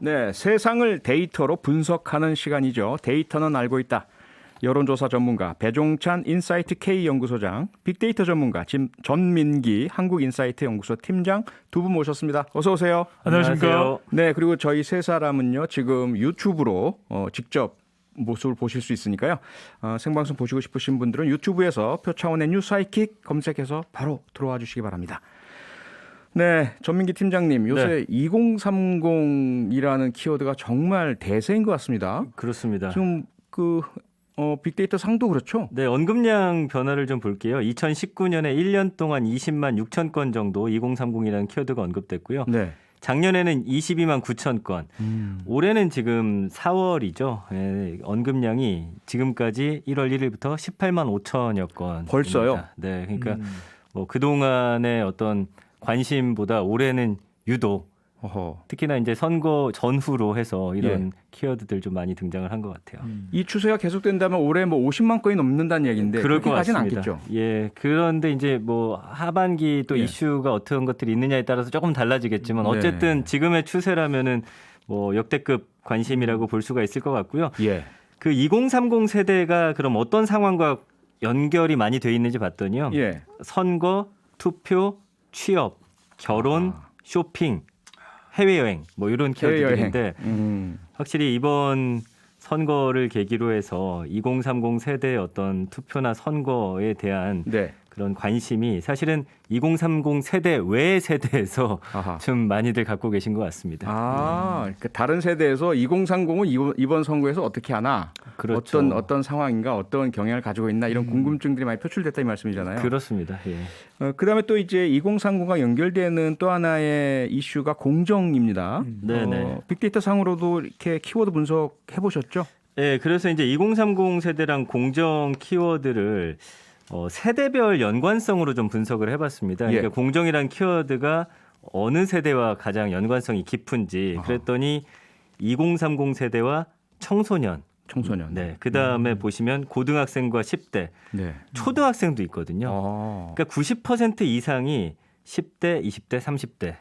네, 세상을 데이터로 분석하는 시간이죠. 데이터는 알고 있다. 여론조사 전문가 배종찬 인사이트 K 연구소장, 빅데이터 전문가 전민기 한국인사이트 연구소 팀장 두 분 모셨습니다. 어서 오세요. 안녕하십니까. 네, 그리고 저희 세 사람은요 지금 유튜브로 직접 모습을 보실 수 있으니까요. 생방송 보시고 싶으신 분들은 유튜브에서 표창원의 뉴스 하이킥 검색해서 바로 들어와 주시기 바랍니다. 네, 전민기 팀장님, 요새 2030이라는 키워드가 정말 대세인 것 같습니다. 그렇습니다. 좀 빅데이터 상도 그렇죠? 네, 언급량 변화를 좀 볼게요. 2019년에 1년 동안 20만 6천 건 정도 2030이라는 키워드가 언급됐고요. 네. 작년에는 22만 9천 건. 올해는 지금 4월이죠. 네, 언급량이 지금까지 1월 1일부터 18만 5천여 건. 벌써요? 네, 그러니까 뭐 그동안의 어떤 관심보다 올해는 유독 특히나 이제 선거 전후로 해서 이런 키워드들 좀 많이 등장을 한 것 같아요. 이 추세가 계속된다면 올해 뭐 50만 건이 넘는다는 얘기인데 그럴 것 그렇게까지는 같습니다. 않겠죠? 예, 그런데 이제 뭐 하반기 또 이슈가 어떤 것들이 있느냐에 따라서 조금 달라지겠지만 어쨌든 지금의 추세라면은 뭐 역대급 관심이라고 볼 수가 있을 것 같고요. 예. 그 2030 세대가 그럼 어떤 상황과 연결이 많이 돼 있는지 봤더니요. 예. 선거, 투표, 취업, 결혼, 쇼핑, 해외여행 뭐 이런 키워드들인데 확실히 이번 선거를 계기로 해서 2030 세대의 어떤 투표나 선거에 대한 그런 관심이 사실은 2030 세대 외의 세대에서 좀 많이들 갖고 계신 것 같습니다. 그러니까 다른 세대에서 2030은 이번 선거에서 어떻게 하나, 그렇죠. 어떤 상황인가, 어떤 경향을 가지고 있나 이런 궁금증들이 많이 표출됐다 이 말씀이잖아요. 그렇습니다. 예. 그다음에 또 이제 2030과 연결되는 또 하나의 이슈가 공정입니다. 네네. 빅데이터 상으로도 이렇게 키워드 분석해 보셨죠? 네, 그래서 이제 2030 세대랑 공정 키워드를 세대별 연관성으로 좀 분석을 해봤습니다. 그러니까 공정이란 키워드가 어느 세대와 가장 연관성이 깊은지 그랬더니 2030 세대와 청소년. 네, 그 다음에 보시면 고등학생과 10대, 초등학생도 있거든요. 그러니까 90% 이상이 10대, 20대, 30대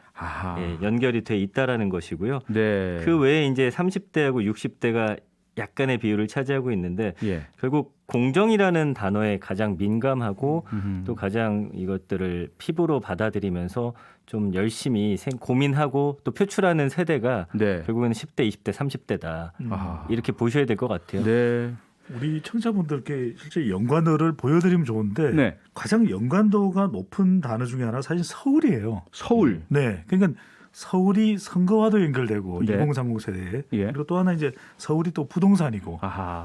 연결이 돼 있다라는 것이고요. 그 외에 이제 30대하고 60대가 약간의 비율을 차지하고 있는데 결국 공정이라는 단어에 가장 민감하고 또 가장 이것들을 피부로 받아들이면서 좀 열심히 고민하고 또 표출하는 세대가 결국에는 10대, 20대, 30대다. 이렇게 보셔야 될 것 같아요. 우리 청자분들께 실제 연관어를 보여드리면 좋은데 가장 연관도가 높은 단어 중에 하나 사실 서울이에요. 서울. 네, 그러니까 서울이 선거와도 연결되고 2030 세대에 그리고 또 하나 이제 서울이 또 부동산이고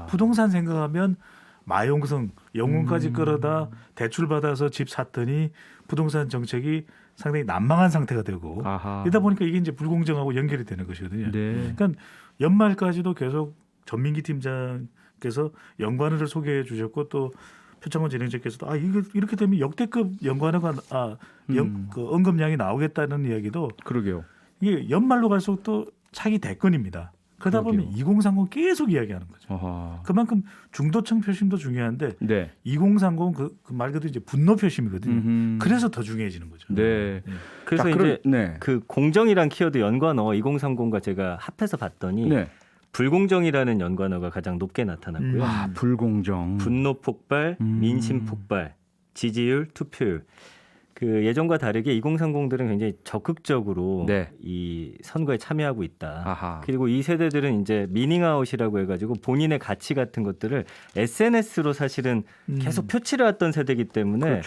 부동산 생각하면 마용성 영혼까지 끌어다 대출 받아서 집 샀더니 부동산 정책이 상당히 난망한 상태가 되고 이러다 보니까 이게 이제 불공정하고 연결이 되는 것이거든요. 그러니까 연말까지도 계속 전민기 팀장께서 연관어를 소개해 주셨고 또 표창원 진행자께서도 이거 이렇게 되면 역대급 연관어가 그 언급량이 나오겠다는 이야기도 그러게요. 이게 연말로 갈수록 또 차기 대권입니다. 그러다 보면 2030 계속 이야기하는 거죠. 그만큼 중도층 표심도 중요한데 2030 그 말 그대로 이제 분노 표심이거든요. 그래서 더 중요해지는 거죠. 그래서 이제 그 공정이란 키워드 연관어 2030과 제가 합해서 봤더니 불공정이라는 연관어가 가장 높게 나타났고요. 불공정. 분노 폭발, 민심 폭발, 지지율, 투표율. 그 예전과 다르게 2030들은 굉장히 적극적으로 이 선거에 참여하고 있다. 그리고 이 세대들은 이제 미닝아웃이라고 해가지고 본인의 가치 같은 것들을 SNS로 사실은 계속 표출해왔던 세대이기 때문에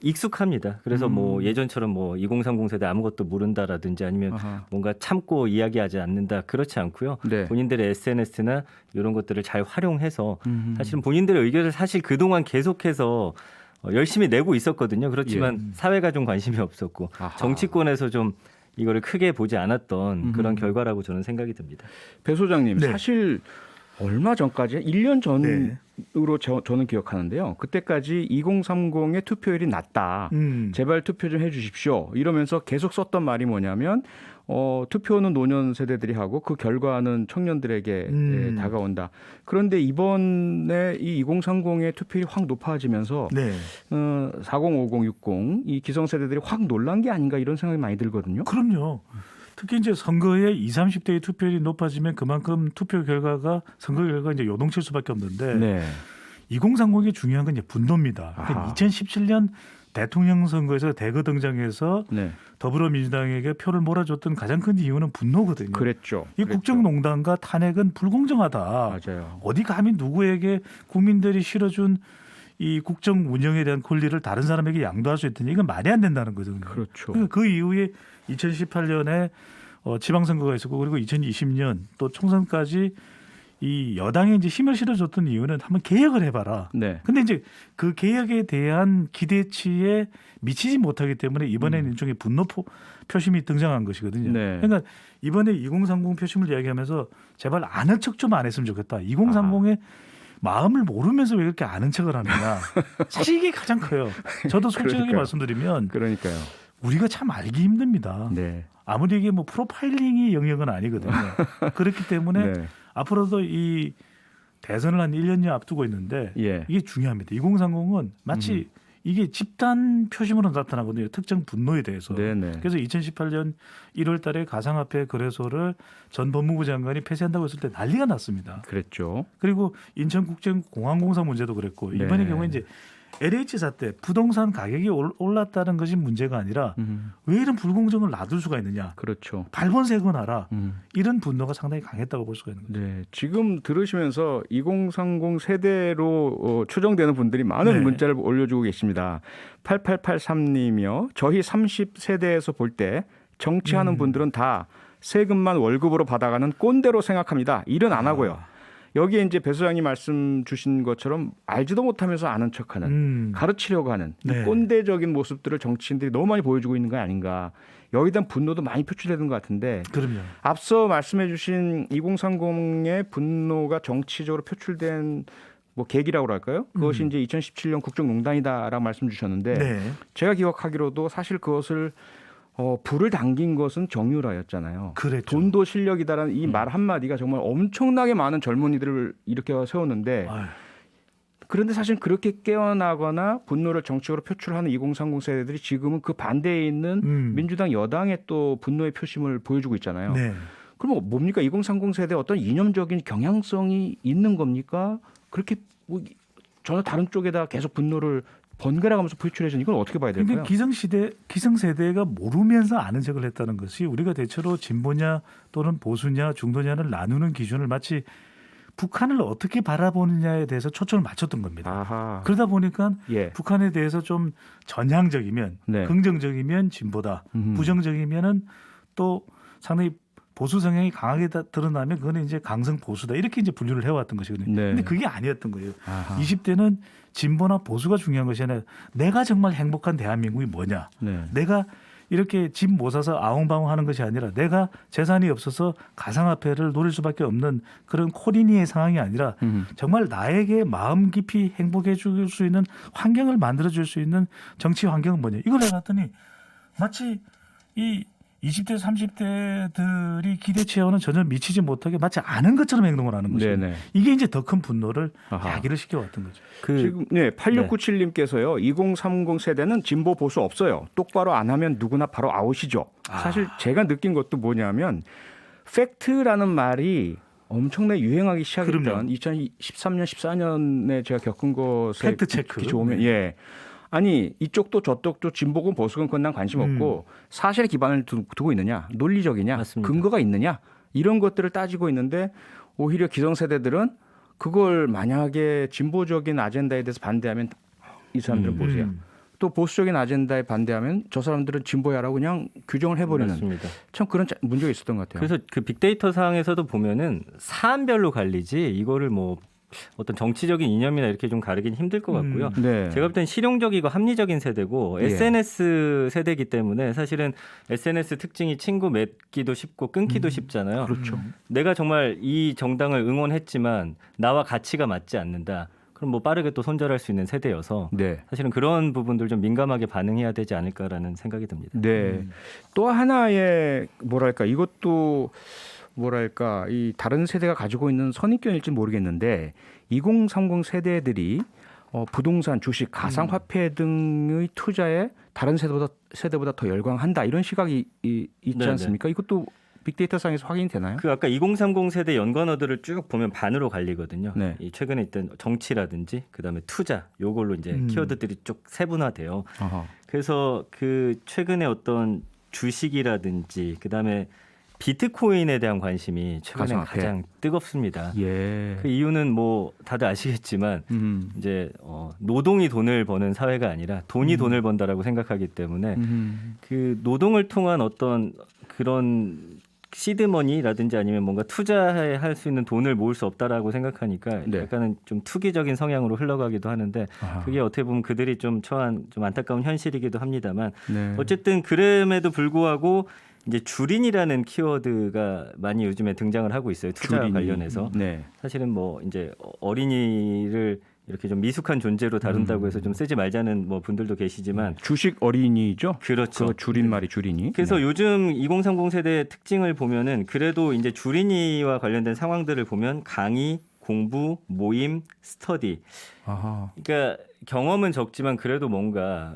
익숙합니다. 그래서 뭐 예전처럼 뭐 2030 세대 아무것도 모른다라든지 아니면 뭔가 참고 이야기하지 않는다 그렇지 않고요. 본인들의 SNS나 이런 것들을 잘 활용해서 사실은 본인들의 의견을 사실 그동안 계속해서 열심히 내고 있었거든요. 그렇지만 사회가 좀 관심이 없었고 정치권에서 좀 이거를 크게 보지 않았던 그런 결과라고 저는 생각이 듭니다. 배 소장님 사실 얼마 전까지 1년 전으로 저는 기억하는데요. 그때까지 2030의 투표율이 낮다. 제발 투표 좀 해 주십시오. 이러면서 계속 썼던 말이 뭐냐면 투표는 노년 세대들이 하고 그 결과는 청년들에게 다가온다. 그런데 이번에 이 2030의 투표율이 확 높아지면서 40, 50, 60 이 기성세대들이 확 놀란 게 아닌가 이런 생각이 많이 들거든요. 그럼요. 특히 이제 선거에 20, 30대의 투표율이 높아지면 그만큼 투표 결과가 선거 결과가 이제 요동칠 수밖에 없는데 네. 2030이 중요한 건 이제 분노입니다. 2017년 대통령 선거에서 대거 등장해서 네. 더불어민주당에게 표를 몰아줬던 가장 큰 이유는 분노거든요. 그랬죠. 이 국정농단과 탄핵은 불공정하다. 맞아요. 어디 감히 누구에게 국민들이 실어준 이 국정 운영에 대한 권리를 다른 사람에게 양도할 수 있더니 이건 말이 안 된다는 거거든요. 그렇죠. 그러니까 그 이후에 2018년에 지방선거가 있었고 그리고 2020년 또 총선까지 이 여당에 이제 힘을 실어줬던 이유는 한번 개혁을 해봐라. 네. 근데 이제 그 개혁에 대한 기대치에 미치지 못하기 때문에 이번에는 일종의 분노 표심이 등장한 것이거든요. 네. 그러니까 이번에 2030 표심을 이야기하면서 제발 아는 척 좀 안 했으면 좋겠다. 2030의 마음을 모르면서 왜 그렇게 아는 척을 하느냐. 사실 이게 가장 커요. 저도 솔직하게 그러니까요. 말씀드리면 그러니까요. 우리가 참 알기 힘듭니다. 네. 아무리 이게 뭐 프로파일링이 영역은 아니거든요. 그렇기 때문에 네. 앞으로도 이 대선을 한 1년여 앞두고 있는데 예. 이게 중요합니다. 2030은 마치 이게 집단 표심으로 나타나거든요. 특정 분노에 대해서. 네네. 그래서 2018년 1월 달에 가상화폐 거래소를 전 법무부 장관이 폐쇄한다고 했을 때 난리가 났습니다. 그랬죠. 그리고 인천국제공항공사 문제도 그랬고 이번의 경우에 이제 LH 사태 부동산 가격이 올랐다는 것이 문제가 아니라 왜 이런 불공정을 놔둘 수가 있느냐. 그렇죠. 발본색원하라. 이런 분노가 상당히 강했다고 볼 수가 있는 거죠. 네, 지금 들으시면서 2030 세대로 추정되는 분들이 많은 네. 문자를 올려주고 계십니다. 8883님이요. 저희 30세대에서 볼 때 정치하는 분들은 다 세금만 월급으로 받아가는 꼰대로 생각합니다. 일은 안 하고요. 여기에 이제 배 소장님 말씀 주신 것처럼 알지도 못하면서 아는 척하는 가르치려고 하는 네. 이 꼰대적인 모습들을 정치인들이 너무 많이 보여주고 있는 거 아닌가. 여기에 대한 분노도 많이 표출되는 것 같은데 그럼요. 앞서 말씀해 주신 2030의 분노가 정치적으로 표출된 뭐 계기라고 할까요? 그것이 이제 2017년 국정농단이다라고 말씀 주셨는데 네. 제가 기억하기로도 사실 그것을 불을 당긴 것은 정유라였잖아요. 그랬죠. 돈도 실력이다라는 이 말 한마디가 정말 엄청나게 많은 젊은이들을 일으켜 세웠는데 아유. 그런데 사실 그렇게 깨어나거나 분노를 정치적으로 표출하는 2030 세대들이 지금은 그 반대에 있는 민주당 여당의 또 분노의 표심을 보여주고 있잖아요. 네. 그럼 뭡니까? 2030 세대 어떤 이념적인 경향성이 있는 겁니까? 그렇게 뭐 전혀 다른 쪽에다 계속 분노를 번갈아가면서 표출해주는 이건 어떻게 봐야 될까요? 그러니까 기성세대가 모르면서 아는 척을 했다는 것이 우리가 대체로 진보냐 또는 보수냐 중도냐를 나누는 기준을 마치 북한을 어떻게 바라보느냐에 대해서 초점을 맞췄던 겁니다. 아하. 그러다 보니까 예. 북한에 대해서 좀 전향적이면 네. 긍정적이면 진보다 부정적이면은 또 상당히 보수 성향이 강하게 드러나면 그거는 이제 강성 보수다 이렇게 이제 분류를 해왔던 것이거든요. 네. 근데 그게 아니었던 거예요. 아하. 20대는 진보나 보수가 중요한 것이 아니라 내가 정말 행복한 대한민국이 뭐냐. 네. 내가 이렇게 집 못 사서 아웅바웅하는 것이 아니라 내가 재산이 없어서 가상화폐를 노릴 수밖에 없는 그런 코리니의 상황이 아니라 정말 나에게 마음 깊이 행복해 줄 수 있는 환경을 만들어 줄 수 있는 정치 환경은 뭐냐. 이걸 해봤더니 마치 이 20대 30대들이 기대치와는 전혀 미치지 못하게 마치 아는 것처럼 행동을 하는 것이죠. 네네. 이게 이제 더 큰 분노를 아하. 야기를 시켜왔던 거죠. 지금 네, 8697님께서요. 2030 세대는 진보 보수 없어요. 똑바로 안 하면 누구나 바로 아웃이죠. 사실 제가 느낀 것도 뭐냐면 팩트라는 말이 엄청나게 유행하기 시작했던 그럼요. 2013년 14년에 제가 겪은 것에 팩트 체크. 좋으면 예. 아니 이쪽도 저쪽도 진보건 보수건 그건 난 관심 없고 사실에 기반을 두고 있느냐 논리적이냐 맞습니다. 근거가 있느냐 이런 것들을 따지고 있는데 오히려 기성세대들은 그걸 만약에 진보적인 아젠다에 대해서 반대하면 이 사람들은 보세요. 또 보수적인 아젠다에 반대하면 저 사람들은 진보야라고 그냥 규정을 해버리는 맞습니다. 참 그런 문제가 있었던 것 같아요. 그래서 그 빅데이터 상에서도 보면은 사안별로 갈리지 이거를 뭐 어떤 정치적인 이념이나 이렇게 좀 가르긴 힘들 것 같고요. 네. 제가 볼 땐 실용적이고 합리적인 세대고 예. SNS 세대이기 때문에 사실은 SNS 특징이 친구 맺기도 쉽고 끊기도 쉽잖아요. 그렇죠. 내가 정말 이 정당을 응원했지만 나와 가치가 맞지 않는다. 그럼 뭐 빠르게 또 손절할 수 있는 세대여서 네. 사실은 그런 부분들 좀 민감하게 반응해야 되지 않을까라는 생각이 듭니다. 네. 또 하나의 뭐랄까 이것도 뭐랄까 이 다른 세대가 가지고 있는 선입견일지 모르겠는데 2030 세대들이 부동산, 주식, 가상화폐 등의 투자에 다른 세대보다 더 열광한다 이런 시각이 있지 않습니까? 이것도 빅데이터 상에서 확인이 되나요? 그 아까 2030 세대 연관어들을 쭉 보면 반으로 갈리거든요. 네. 이 최근에 있던 정치라든지 그다음에 투자 요걸로 이제 키워드들이 쭉 세분화돼요. 아하. 그래서 그 최근에 어떤 주식이라든지 그다음에 비트코인에 대한 관심이 최근에 가상화폐. 가장 뜨겁습니다. 예. 그 이유는 뭐 다들 아시겠지만 이제 노동이 돈을 버는 사회가 아니라 돈이 돈을 번다라고 생각하기 때문에 그 노동을 통한 어떤 그런 시드머니라든지 아니면 뭔가 투자할 수 있는 돈을 모을 수 없다라고 생각하니까 네. 약간은 좀 투기적인 성향으로 흘러가기도 하는데 아하. 그게 어떻게 보면 그들이 좀 처한 좀 안타까운 현실이기도 합니다만 네. 어쨌든 그럼에도 불구하고 이제 주린이라는 키워드가 많이 요즘에 등장을 하고 있어요. 투자와 주린이. 관련해서. 네. 사실은 뭐 이제 어린이를 이렇게 좀 미숙한 존재로 다룬다고 해서 좀 쓰지 말자는 뭐 분들도 계시지만 주식 어린이죠. 그렇죠. 그 줄임말이 주린이. 그래서 네. 요즘 2030 세대의 특징을 보면은 그래도 이제 주린이와 관련된 상황들을 보면 강의, 공부, 모임, 스터디. 아하. 그러니까 경험은 적지만 그래도 뭔가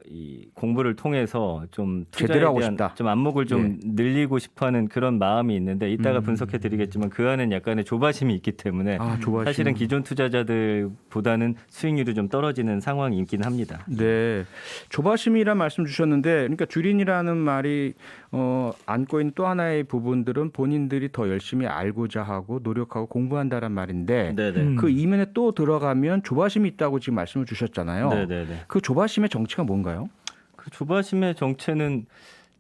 이 공부를 통해서 좀 투자에 제대로 하고 대한 싶다. 좀 안목을 좀 늘리고 싶어하는 그런 마음이 있는데 이따가 분석해드리겠지만 그 안에는 약간의 조바심이 있기 때문에 조바심. 사실은 기존 투자자들보다는 수익률이 좀 떨어지는 상황이 있긴 합니다. 네, 조바심이란 말씀 주셨는데, 그러니까 주린이라는 말이 안고 있는 또 하나의 부분들은 본인들이 더 열심히 알고자 하고 노력하고 공부한다란 말인데, 네네. 그 이면에 또 들어가면 조바심이 있다고 지금 말씀을 주셨잖아요. 네네네. 그 조바심의 정체가 뭔가요? 그 조바심의 정체는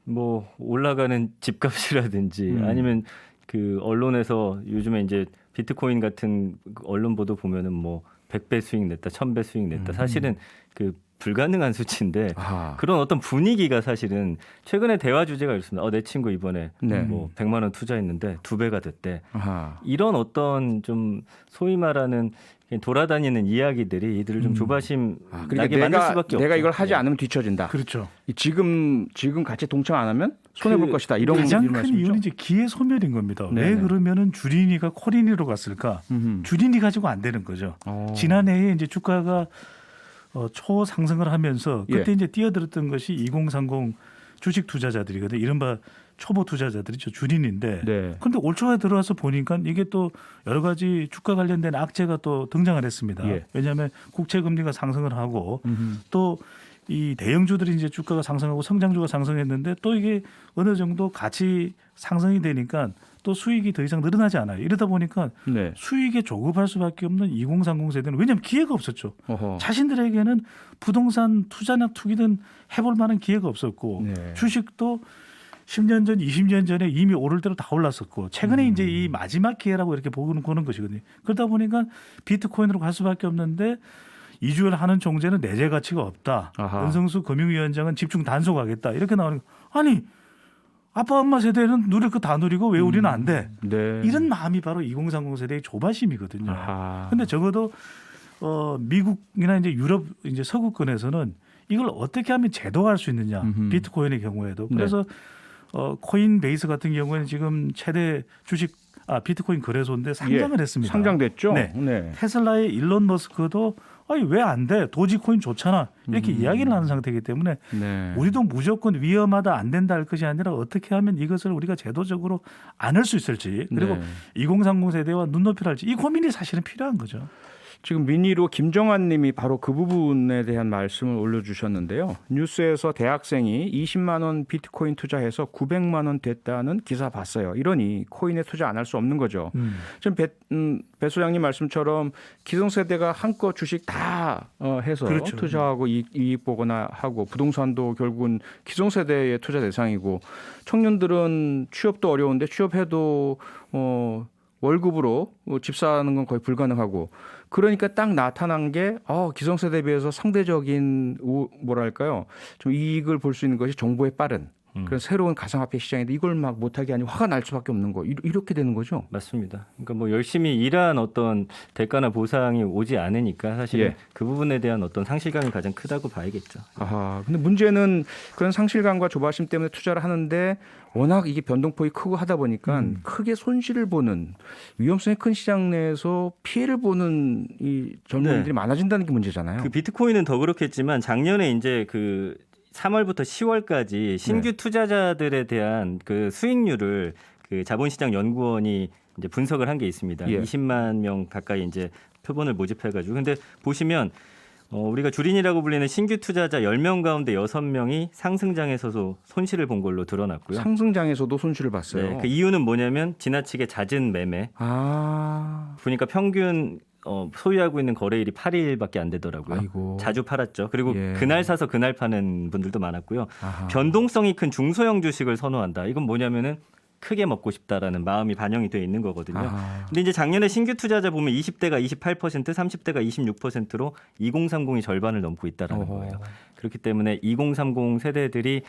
뭐 올라가는 집값이라든지 아니면 그 언론에서 요즘에 이제 비트코인 같은 언론 보도 보면은 뭐 100배 수익 냈다, 1000배 수익 냈다. 사실은 그 불가능한 수치인데 아하. 그런 어떤 분위기가 사실은 최근에 대화 주제가 있습니다. 내 친구 이번에 네. 뭐 100만 원 투자했는데 2배가 됐대. 아하. 이런 어떤 좀 소위 말하는 돌아다니는 이야기들이 이들을 좀 조바심 나게 만들 수밖에 없죠. 내가 이걸 하지 않으면 뒤처진다. 그렇죠. 지금 같이 동참 안 하면 손해 볼 것이다. 이런 가장 이런 큰 말씀이죠? 이유는 이제 기회 소멸인 겁니다. 네네. 왜 그러면은 주린이가 코린이로 갔을까? 주린이 가지고 안 되는 거죠. 지난해에 이제 주가가 초상승을 하면서 그때 예. 이제 뛰어들었던 것이 2030 주식 투자자들이거든요. 이른바 초보 투자자들이죠. 주린인데. 네. 그런데 올 초에 들어와서 보니까 이게 또 여러 가지 주가 관련된 악재가 또 등장을 했습니다. 예. 왜냐하면 국채 금리가 상승을 하고 또 이 대형주들이 이제 주가가 상승하고 성장주가 상승했는데 또 이게 어느 정도 같이 상승이 되니까 또 수익이 더 이상 늘어나지 않아요. 이러다 보니까 네. 수익에 조급할 수밖에 없는 2030 세대는 왜냐하면 기회가 없었죠. 어허. 자신들에게는 부동산 투자나 투기든 해볼 만한 기회가 없었고 네. 주식도 10년 전, 20년 전에 이미 오를 대로 다 올랐었고 최근에 이제 이 마지막 기회라고 이렇게 보는 것이거든요. 그러다 보니까 비트코인으로 갈 수밖에 없는데 이주열 하는 총재는 내재 가치가 없다. 아하. 연성수 금융위원장은 집중 단속하겠다. 이렇게 나오는 거. 아니 아빠 엄마 세대는 누릴 거 다 누리고 왜 우리는 안 돼? 네. 이런 마음이 바로 2030 세대의 조바심이거든요. 아하. 근데 적어도 미국이나 이제 유럽 이제 서구권에서는 이걸 어떻게 하면 제도화할 수 있느냐. 비트코인의 경우에도. 그래서 코인베이스 같은 경우에는 지금 최대 주식 비트코인 거래소인데 상장을 했습니다. 상장됐죠. 네. 네. 테슬라의 일론 머스크도 아니 왜 안 돼? 도지코인 좋잖아. 이렇게 이야기를 하는 상태이기 때문에 네. 우리도 무조건 위험하다 안 된다 할 것이 아니라 어떻게 하면 이것을 우리가 제도적으로 안 할 수 있을지 그리고 네. 2030 세대와 눈높이를 할지 이 고민이 사실은 필요한 거죠. 지금 민의로 김정환 님이 바로 그 부분에 대한 말씀을 올려주셨는데요. 뉴스에서 대학생이 20만 원 비트코인 투자해서 900만 원 됐다는 기사 봤어요. 이러니 코인에 투자 안 할 수 없는 거죠. 지금 배 소장님 말씀처럼 기성세대가 한껏 주식 다 해서 그렇죠. 투자하고 이익 보거나 하고 부동산도 결국은 기성세대의 투자 대상이고 청년들은 취업도 어려운데 취업해도 월급으로 집 사는 건 거의 불가능하고 그러니까 딱 나타난 게 기성세대에 비해서 상대적인 뭐랄까요 좀 이익을 볼 수 있는 것이 정보의 빠른 그런 새로운 가상화폐 시장인데 이걸 막 못하게 하니 화가 날 수밖에 없는 거 이렇게 되는 거죠. 맞습니다. 그러니까 뭐 열심히 일한 어떤 대가나 보상이 오지 않으니까 사실 예. 그 부분에 대한 어떤 상실감이 가장 크다고 봐야겠죠. 아, 근데 문제는 그런 상실감과 조바심 때문에 투자를 하는데 워낙 이게 변동폭이 크고 하다 보니까 크게 손실을 보는 위험성이 큰 시장 내에서 피해를 보는 이 젊은이들이 많아진다는 게 문제잖아요. 그 비트코인은 더 그렇겠지만 작년에 이제 그 3월부터 10월까지 신규 투자자들에 대한 그 수익률을 그 자본시장연구원이 이제 분석을 한 게 있습니다. 20만 명 가까이 이제 표본을 모집해가지고 근데 보시면 우리가 주린이라고 불리는 신규 투자자 10명 가운데 6명이 상승장에서도 손실을 본 걸로 드러났고요. 상승장에서도 손실을 봤어요. 네, 그 이유는 뭐냐면 지나치게 잦은 매매. 보니까 평균 소유하고 있는 거래일이 8일밖에 안 되더라고요. 아이고. 자주 팔았죠. 그리고 그날 사서 그날 파는 분들도 많았고요. 변동성이 큰 중소형 주식을 선호한다. 이건 뭐냐면은 크게 먹고 싶다라는 마음이 반영이 돼 있는 거거든요. 근데 이제 작년에 신규 투자자 보면 20대가 28%, 30대가 26%로 2030이 절반을 넘고 있다라는 거예요. 그렇기 때문에 2030 세대들이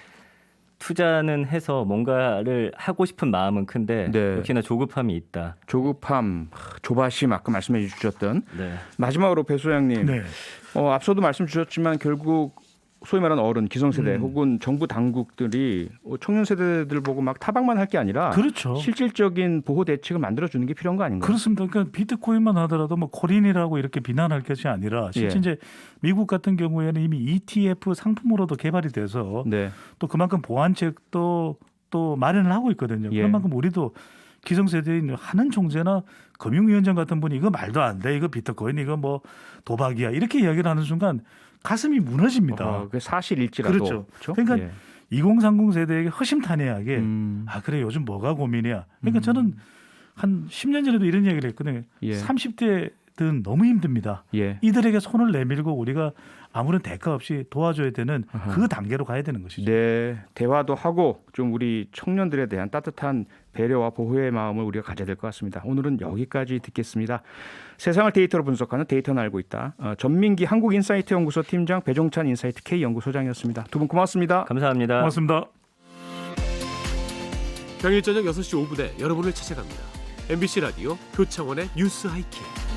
투자는 해서 뭔가를 하고 싶은 마음은 큰데 역시나 조급함이 있다. 조급함, 조바심 아까 말씀해 주셨던. 네. 마지막으로 배 소장님. 앞서도 말씀 주셨지만 결국 소위 말하는 어른, 기성세대 혹은 정부 당국들이 청년 세대들 보고 막 타박만 할 게 아니라 그렇죠. 실질적인 보호 대책을 만들어주는 게 필요한 거 아닌가요? 그렇습니다. 그러니까 비트코인만 하더라도 뭐 코린이라고 이렇게 비난할 것이 아니라 실제 이제 미국 같은 경우에는 이미 ETF 상품으로도 개발이 돼서 또 그만큼 보완책도 또 마련을 하고 있거든요. 그런 만큼 우리도 기성세대인 하는 총재나 금융위원장 같은 분이 이거 말도 안 돼. 이거 비트코인 이거 뭐 도박이야. 이렇게 이야기를 하는 순간 가슴이 무너집니다. 그게 사실일지라도. 그렇죠. 그러니까 2030 세대에게 허심탄회하게 그래 요즘 뭐가 고민이야. 그러니까 저는 한 10년 전에도 이런 이야기를 했거든요. 30대들은 너무 힘듭니다. 이들에게 손을 내밀고 우리가 아무런 대가 없이 도와줘야 되는 그 단계로 가야 되는 것이죠. 네, 대화도 하고 좀 우리 청년들에 대한 따뜻한 배려와 보호의 마음을 우리가 가져야 될 것 같습니다. 오늘은 여기까지 듣겠습니다. 세상을 데이터로 분석하는 데이터는 알고 있다. 전민기 한국인사이트 연구소 팀장, 배종찬 인사이트 K 연구소장이었습니다. 두 분 고맙습니다. 감사합니다. 고맙습니다. 평일 저녁 6시 5분에 여러분을 찾아갑니다. MBC 라디오 표창원의 뉴스 하이킥.